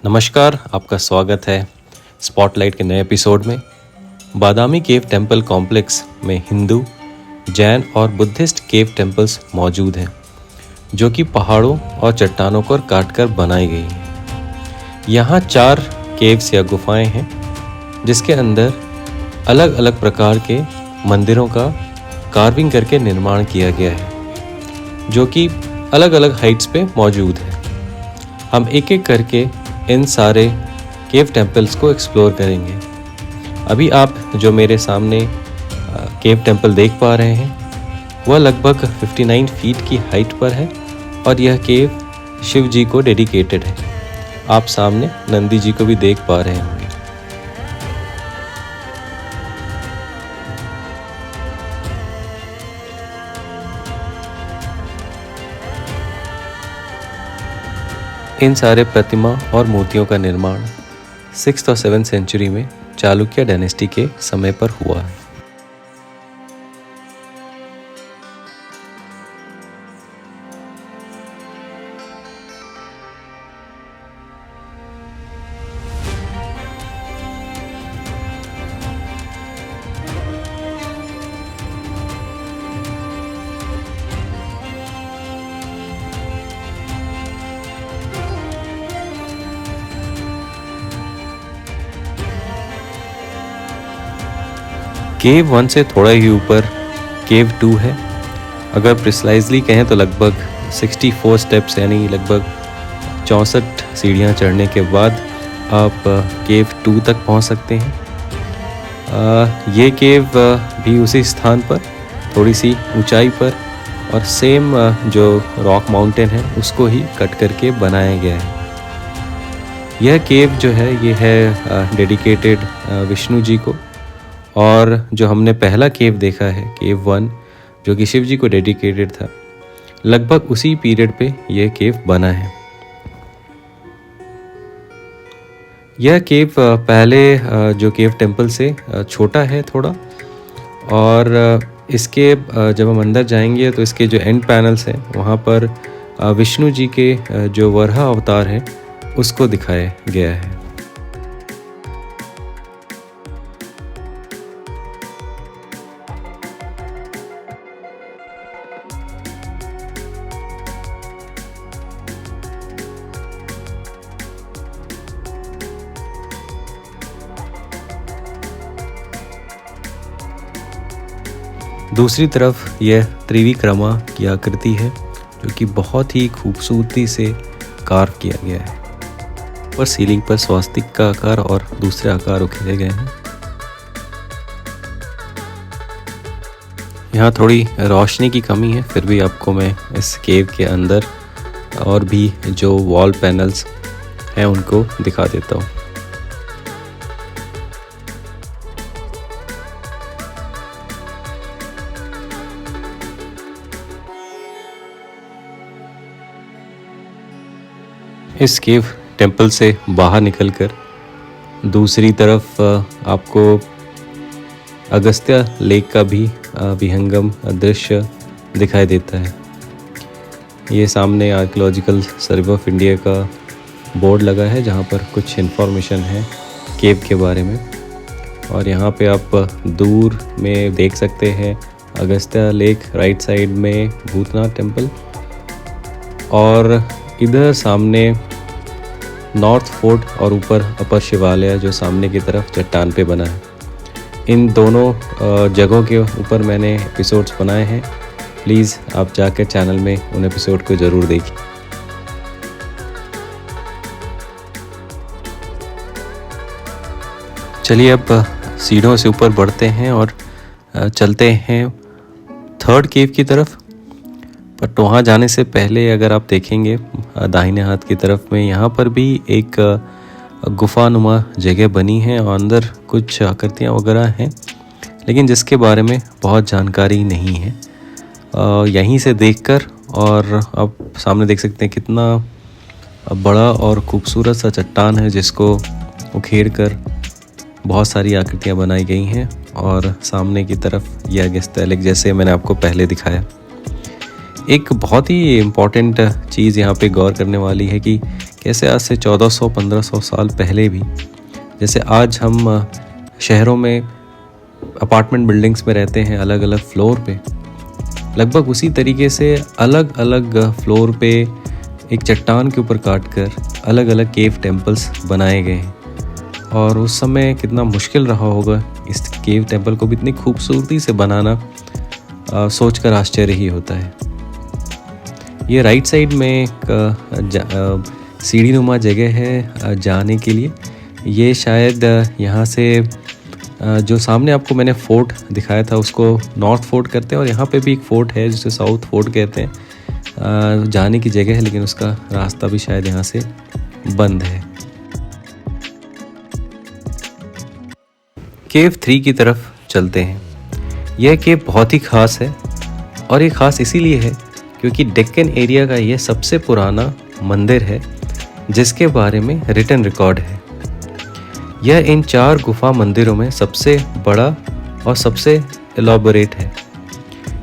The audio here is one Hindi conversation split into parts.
नमस्कार, आपका स्वागत है स्पॉटलाइट के नए एपिसोड में। बादामी केव टेम्पल कॉम्प्लेक्स में हिंदू, जैन और बुद्धिस्ट केव टेम्पल्स मौजूद हैं, जो कि पहाड़ों और चट्टानों को काटकर बनाई गई हैं। यहाँ 4 केव्स या गुफाएं हैं, जिसके अंदर अलग अलग प्रकार के मंदिरों का कार्विंग करके निर्माण किया गया है, जो कि अलग अलग हाइट्स पे मौजूद है। हम एक एक करके इन सारे केव टेम्पल्स को एक्सप्लोर करेंगे। अभी आप जो मेरे सामने केव टेम्पल देख पा रहे हैं, वह लगभग 59 फीट की हाइट पर है और यह केव शिव जी को डेडिकेटेड है। आप सामने नंदी जी को भी देख पा रहे होंगे। इन सारे प्रतिमा और मूर्तियों का निर्माण 6th और 7th सेंचुरी में चालुक्य डायनेस्टी के समय पर हुआ है। केव 1 से थोड़ा ही ऊपर केव 2 है। अगर प्रिसाइजली कहें तो लगभग 64 स्टेप्स यानी लगभग 64 सीढ़ियाँ चढ़ने के बाद आप केव 2 तक पहुंच सकते हैं। ये केव भी उसी स्थान पर थोड़ी सी ऊंचाई पर और सेम जो रॉक माउंटेन है उसको ही कट करके बनाया गया है। यह केव जो है ये है डेडिकेटेड विष्णु जी को, और जो हमने पहला केव देखा है केव 1 जो कि शिव जी को डेडिकेटेड था, लगभग उसी पीरियड पे यह केव बना है। यह केव पहले जो केव टेम्पल से छोटा है थोड़ा, और इसके जब हम अंदर जाएंगे तो इसके जो एंड पैनल्स हैं वहाँ पर विष्णु जी के जो वराह अवतार है उसको दिखाया गया है। दूसरी तरफ यह त्रिविक्रमा की आकृति है, जो कि बहुत ही खूबसूरती से कार्व किया गया है। और सीलिंग पर स्वास्तिक का आकार और दूसरे आकार उकेरे गए हैं। यहाँ थोड़ी रोशनी की कमी है, फिर भी आपको मैं इस केव के अंदर और भी जो वॉल पैनल्स हैं उनको दिखा देता हूँ। इस केव टेम्पल से बाहर निकलकर दूसरी तरफ आपको अगस्त्य लेक का भी विहंगम दृश्य दिखाई देता है। ये सामने आर्कियोलॉजिकल सर्वे ऑफ इंडिया का बोर्ड लगा है, जहाँ पर कुछ इन्फॉर्मेशन है केव के बारे में। और यहाँ पे आप दूर में देख सकते हैं अगस्त्य लेक, राइट साइड में भूतनाथ टेम्पल, और इधर सामने नॉर्थ फोर्ट और ऊपर अपर शिवालय जो सामने की तरफ चट्टान पे बना है। इन दोनों जगहों के ऊपर मैंने एपिसोड्स बनाए हैं, प्लीज़ आप जाकर चैनल में उन एपिसोड को ज़रूर देखिए। चलिए अब सीढ़ियों से ऊपर बढ़ते हैं और चलते हैं 3rd केव की तरफ। बट वहाँ जाने से पहले अगर आप देखेंगे दाहिने हाथ की तरफ में, यहाँ पर भी एक गुफानुमा जगह बनी है और अंदर कुछ आकृतियाँ वगैरह हैं, लेकिन जिसके बारे में बहुत जानकारी नहीं है। यहीं से देखकर, और आप सामने देख सकते हैं कितना बड़ा और खूबसूरत सा चट्टान है, जिसको उखेड़ कर बहुत सारी आकृतियाँ बनाई गई हैं। और सामने की तरफ यह अगस्त्य लेक, जैसे मैंने आपको पहले दिखाया। एक बहुत ही इम्पॉर्टेंट चीज़ यहाँ पे गौर करने वाली है कि कैसे आज से 1400-1500 साल पहले भी, जैसे आज हम शहरों में अपार्टमेंट बिल्डिंग्स में रहते हैं अलग अलग फ्लोर पे, लगभग उसी तरीके से अलग अलग फ्लोर पे एक चट्टान के ऊपर काटकर अलग अलग केव टेम्पल्स बनाए गए हैं। और उस समय कितना मुश्किल रहा होगा इस केव टेम्पल को भी इतनी खूबसूरती से बनाना, सोचकर आश्चर्य ही होता है। ये राइट साइड में एक सीढ़ी नुमा जगह है जाने के लिए। ये शायद यहाँ से जो सामने आपको मैंने फोर्ट दिखाया था उसको नॉर्थ फोर्ट कहते हैं, और यहाँ पे भी एक फोर्ट है जिसे साउथ फोर्ट कहते हैं। जाने की जगह है, लेकिन उसका रास्ता भी शायद यहाँ से बंद है। केव 3 की तरफ चलते हैं। यह केव बहुत ही ख़ास है, और ये ख़ास इसीलिए है क्योंकि डेक्कन एरिया का यह सबसे पुराना मंदिर है जिसके बारे में रिटन रिकॉर्ड है। यह इन 4 गुफा मंदिरों में सबसे बड़ा और सबसे एलॉबोरेट है।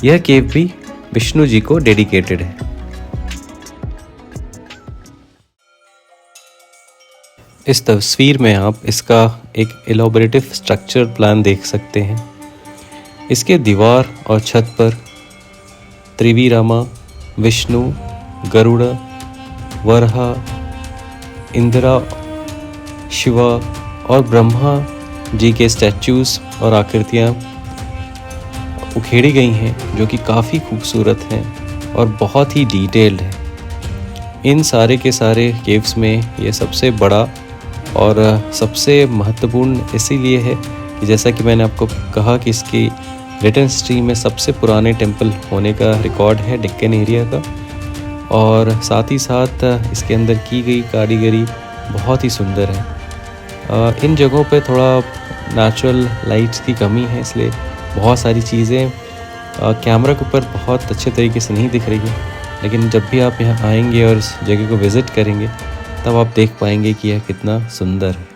यह केव भी विष्णु जी को डेडिकेटेड है। इस तस्वीर में आप इसका एक एलॉबरेटिव स्ट्रक्चर प्लान देख सकते हैं। इसके दीवार और छत पर त्रिविक्रमा, विष्णु, गरुड़, वराह, इंद्रा, शिवा और ब्रह्मा जी के स्टैचूज़ और आकृतियाँ उखेड़ी गई हैं जो कि काफ़ी खूबसूरत हैं और बहुत ही डिटेल्ड है। इन सारे के सारे केव्स में ये सबसे बड़ा और सबसे महत्वपूर्ण इसीलिए है कि जैसा कि मैंने आपको कहा कि इसकी रिटन हिस्ट्री में सबसे पुराने टेंपल होने का रिकॉर्ड है डेक्कन एरिया का, और साथ ही साथ इसके अंदर की गई कारीगरी बहुत ही सुंदर है। इन जगहों पे थोड़ा नेचुरल लाइट्स की कमी है, इसलिए बहुत सारी चीज़ें कैमरा के ऊपर बहुत अच्छे तरीके से नहीं दिख रही है, लेकिन जब भी आप यहाँ आएंगे और इस जगह को विज़िट करेंगे तब आप देख पाएंगे कि यह कितना सुंदर है।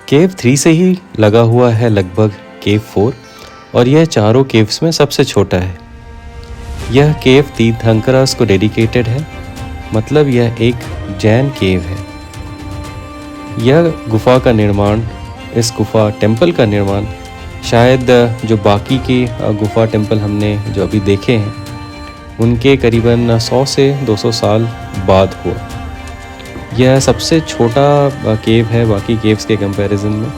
केव 3 से ही लगा हुआ है लगभग केव 4, और यह चारों केव्स में सबसे छोटा है। यह केव तीर्थंकरस को डेडिकेटेड है, मतलब यह एक जैन केव है। यह गुफा का निर्माण, इस गुफा टेंपल का निर्माण शायद जो बाकी के गुफा टेंपल हमने जो अभी देखे हैं उनके करीबन 100 से 200 साल बाद हुआ। यह सबसे छोटा केव है बाकी केव्स के कंपैरिजन में।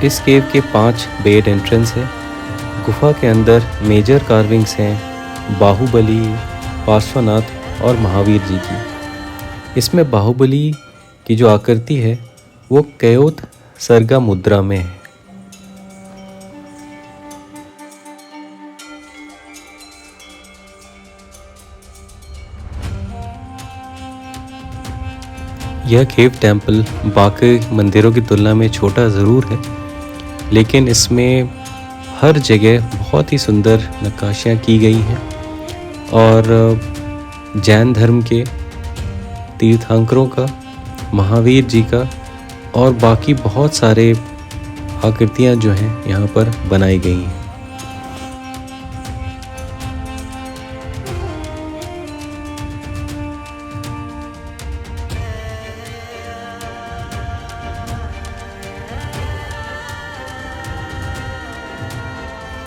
इस केव के 5 बेड एंट्रेंस है। गुफा के अंदर मेजर कार्विंग्स हैं बाहुबली, पार्श्वनाथ और महावीर जी की। इसमें बाहुबली की जो आकृति है वो कयोत सर्गा मुद्रा में है। यह केव टेंपल बाकी मंदिरों की तुलना में छोटा ज़रूर है, लेकिन इसमें हर जगह बहुत ही सुंदर नक्काशियाँ की गई हैं, और जैन धर्म के तीर्थंकरों का, महावीर जी का और बाकी बहुत सारे आकृतियाँ जो हैं यहाँ पर बनाई गई हैं।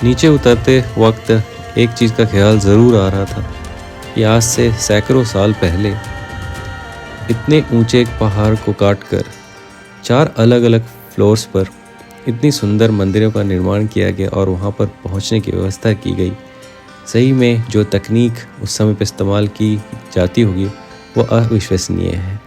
नीचे उतरते वक्त एक चीज़ का ख्याल ज़रूर आ रहा था कि आज से सैकड़ों साल पहले इतने ऊंचे एक पहाड़ को काटकर 4 अलग अलग फ्लोर्स पर इतनी सुंदर मंदिरों का निर्माण किया गया और वहां पर पहुंचने की व्यवस्था की गई। सही में जो तकनीक उस समय पर इस्तेमाल की जाती होगी वो अविश्वसनीय है।